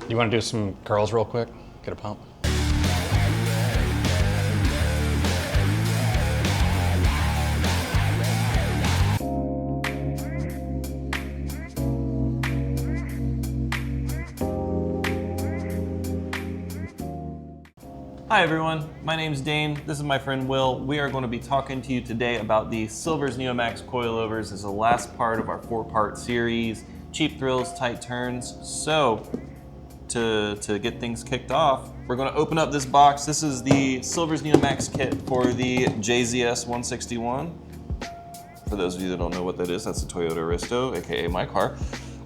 You want to do some curls real quick? Get a pump? Hi everyone, my name's Dane. This is my friend Will. We are going to be talking to you today about the Silver's NEOMAX coilovers. This is the last part of our 4-part series, cheap thrills, tight turns. So, to get things kicked off, we're going to open up this box. This is the Silver's NEOMAX kit for the JZS 161. For those of you that don't know what that is, that's the Toyota Aristo, aka my car.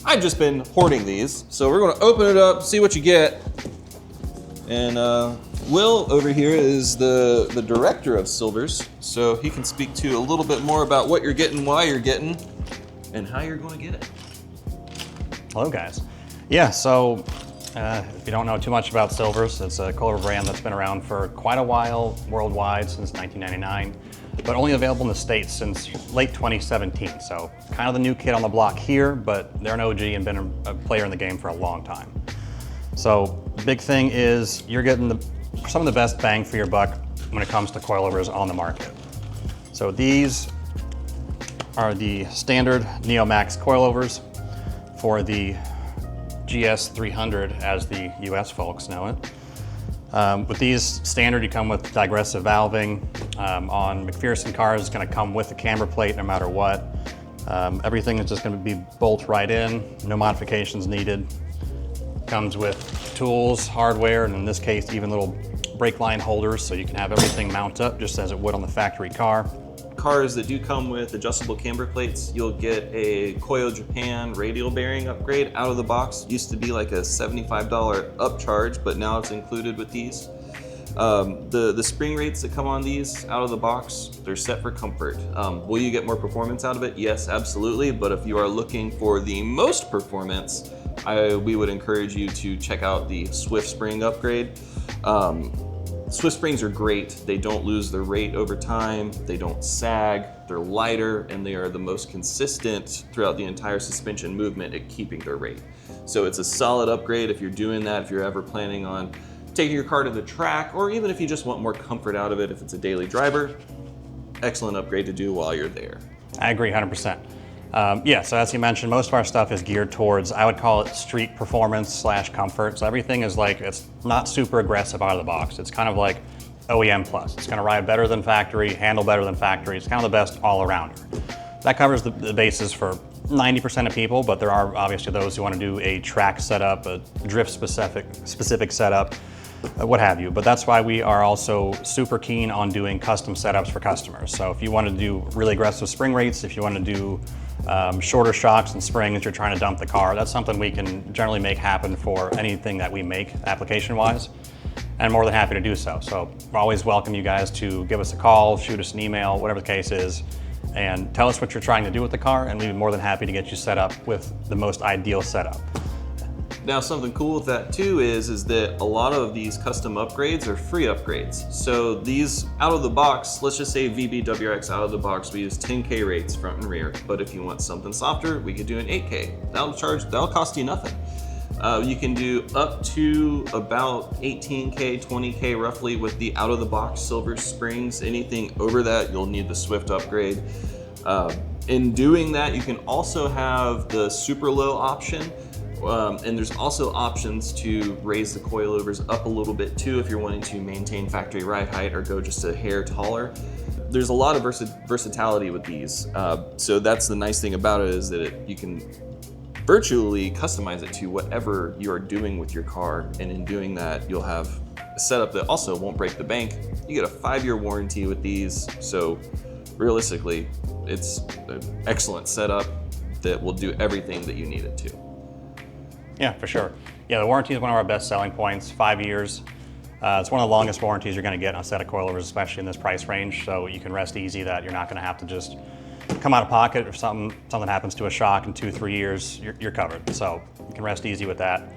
I've just been hoarding these, so we're going to open it up, see what you get. And Will over here is the director of Silver's, so he can speak to you a little bit more about what you're getting, why you're getting, and how you're going to get it. Hello guys. Yeah, so if you don't know too much about Silver's, it's a coilover brand that's been around for quite a while worldwide, since 1999, but only available in the States since late 2017. So kind of the new kid on the block here, but they're an OG and been a player in the game for a long time. So big thing is you're getting some of the best bang for your buck when it comes to coilovers on the market. So these are the standard NEOMAX coilovers for the GS300, as the US folks know it. With these standard, you come with digressive valving. On McPherson cars, it's going to come with the camber plate no matter what. Everything is just going to be bolt right in, no modifications needed. Comes with tools, hardware, and in this case, even little brake line holders, so you can have everything mount up just as it would on the factory car. Cars that do come with adjustable camber plates, you'll get a Koyo Japan radial bearing upgrade out of the box. Used to be like a $75 upcharge, but now it's included with these. The spring rates that come on these out of the box, they're set for comfort. Will you get more performance out of it? Yes, absolutely, but if you are looking for the most performance, we would encourage you to check out the Swift Spring upgrade. Swift Springs are great. They don't lose their rate over time. They don't sag. They're lighter, and they are the most consistent throughout the entire suspension movement at keeping their rate. So it's a solid upgrade if you're doing that, if you're ever planning on taking your car to the track, or even if you just want more comfort out of it if it's a daily driver. Excellent upgrade to do while you're there. I agree 100%. Yeah, so as you mentioned, most of our stuff is geared towards, I would call it street performance / comfort. So everything is like, it's not super aggressive out of the box. It's kind of like OEM plus. It's gonna ride better than factory, handle better than factory. It's kind of the best all arounder. That covers the basis for 90% of people, but there are obviously those who want to do a track setup, a drift specific setup, what have you. But that's why we are also super keen on doing custom setups for customers. So if you want to do really aggressive spring rates, if you want to do shorter shocks and springs, you're trying to dump the car, that's something we can generally make happen for anything that we make application-wise, and I'm more than happy to do so. So we always welcome you guys to give us a call, shoot us an email, whatever the case is, and tell us what you're trying to do with the car, and we'd be more than happy to get you set up with the most ideal setup. Now, something cool with that too is that a lot of these custom upgrades are free upgrades. So these out of the box, let's just say VB WRX out of the box, we use 10K rates front and rear. But if you want something softer, we could do an 8K. That'll cost you nothing. You can do up to about 18K, 20K roughly with the out of the box Silver Springs. Anything over that, you'll need the Swift upgrade. In doing that, you can also have the super low option. And there's also options to raise the coilovers up a little bit too if you're wanting to maintain factory ride height or go just a hair taller. There's a lot of versatility with these. So that's the nice thing about it, is that you can virtually customize it to whatever you are doing with your car. And in doing that, you'll have a setup that also won't break the bank. You get a 5-year warranty with these. So realistically, it's an excellent setup that will do everything that you need it to. Yeah, for sure. Yeah, the warranty is one of our best selling points, 5 years. It's one of the longest warranties you're gonna get on a set of coilovers, especially in this price range, so you can rest easy that you're not gonna have to just come out of pocket if something happens to a shock in 2-3 years, you're covered. So you can rest easy with that.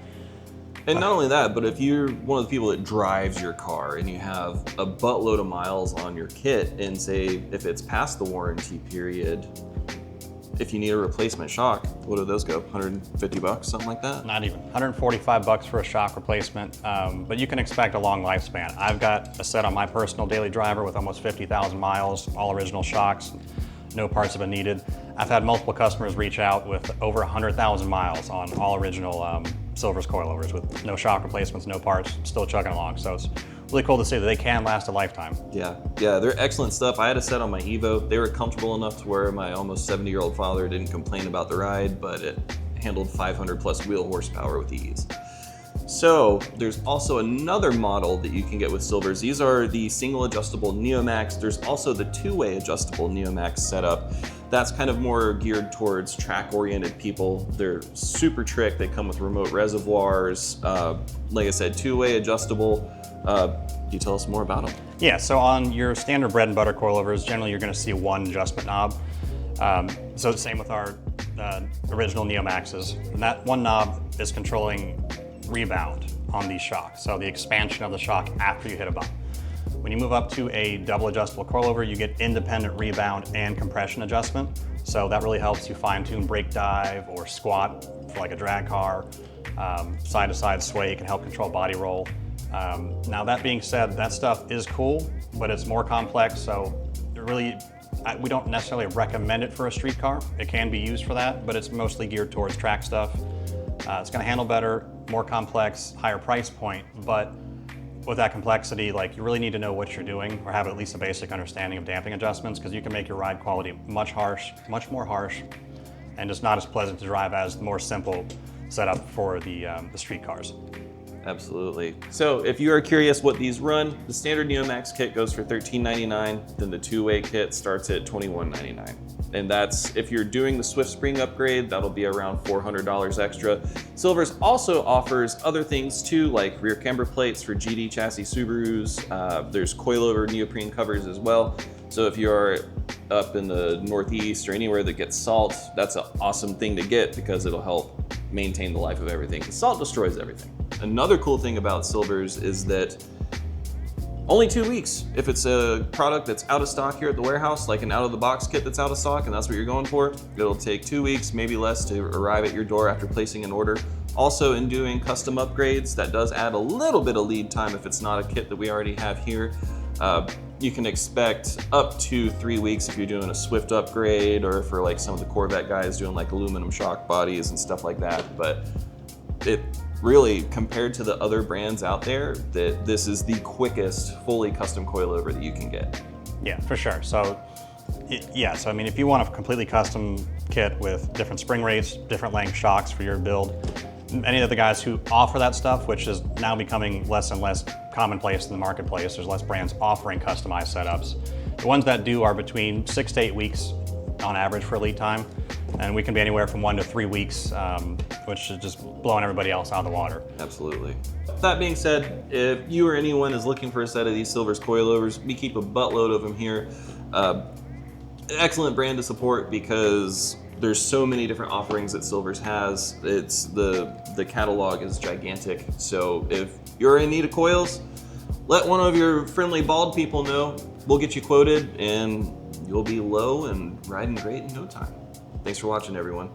And not only that, but if you're one of the people that drives your car and you have a buttload of miles on your kit, and say if it's past the warranty period, if you need a replacement shock, what do those go? 150 bucks, something like that? Not even. 145 bucks for a shock replacement, but you can expect a long lifespan. I've got a set on my personal daily driver with almost 50,000 miles, all original shocks, no parts have been needed. I've had multiple customers reach out with over 100,000 miles on all original Silver's coilovers with no shock replacements, no parts, still chugging along. So it's really cool to see that they can last a lifetime. Yeah, they're excellent stuff. I had a set on my Evo. They were comfortable enough to where my almost 70-year-old father didn't complain about the ride, but it handled 500 plus wheel horsepower with ease. So there's also another model that you can get with Silvers. These are the single adjustable NEOMAX. There's also the two-way adjustable NEOMAX setup. That's kind of more geared towards track-oriented people. They're super trick. They come with remote reservoirs. Like I said, two-way adjustable. Can you tell us more about them? Yeah, so on your standard bread and butter coilovers, generally you're gonna see one adjustment knob. So the same with our original NEOMAXs. And that one knob is controlling rebound on these shocks, so the expansion of the shock after you hit a bump. When you move up to a double adjustable coilover, you get independent rebound and compression adjustment. So that really helps you fine tune brake dive or squat for like a drag car, side to side sway can help control body roll. Now that being said, that stuff is cool, but it's more complex, so we don't necessarily recommend it for a street car. It can be used for that, but it's mostly geared towards track stuff. It's gonna handle better, more complex, higher price point, but with that complexity, like you really need to know what you're doing or have at least a basic understanding of damping adjustments because you can make your ride quality much more harsh, and just not as pleasant to drive as the more simple setup for the street cars. Absolutely. So if you are curious what these run, the standard NEOMAX kit goes for $13.99, then the two-way kit starts at $21.99. And that's, if you're doing the Swift Spring upgrade, that'll be around $400 extra. Silvers also offers other things too, like rear camber plates for GD chassis Subarus. There's coilover neoprene covers as well. So if you're up in the Northeast or anywhere that gets salt, that's an awesome thing to get because it'll help maintain the life of everything. Salt destroys everything. Another cool thing about Silvers is that only 2 weeks. If it's a product that's out of stock here at the warehouse, like an out-of-the-box kit that's out of stock and that's what you're going for, it'll take 2 weeks, maybe less, to arrive at your door after placing an order. Also, in doing custom upgrades, that does add a little bit of lead time if it's not a kit that we already have here. You can expect up to 3 weeks if you're doing a Swift upgrade or for like some of the Corvette guys doing like aluminum shock bodies and stuff like that. But it really, compared to the other brands out there, that this is the quickest fully custom coilover that you can get. Yeah, for sure. So, I mean, if you want a completely custom kit with different spring rates, different length shocks for your build, any of the guys who offer that stuff, which is now becoming less and less commonplace in the marketplace, there's less brands offering customized setups. The ones that do are between 6 to 8 weeks on average for lead time, and we can be anywhere from 1 to 3 weeks, which is just blowing everybody else out of the water. Absolutely. That being said, if you or anyone is looking for a set of these Silvers coilovers, we keep a buttload of them here. Excellent brand to support because there's so many different offerings that Silvers has. It's the catalog is gigantic. So if you're in need of coils, let one of your friendly bald people know. We'll get you quoted and you'll be low and riding great in no time. Thanks for watching, everyone.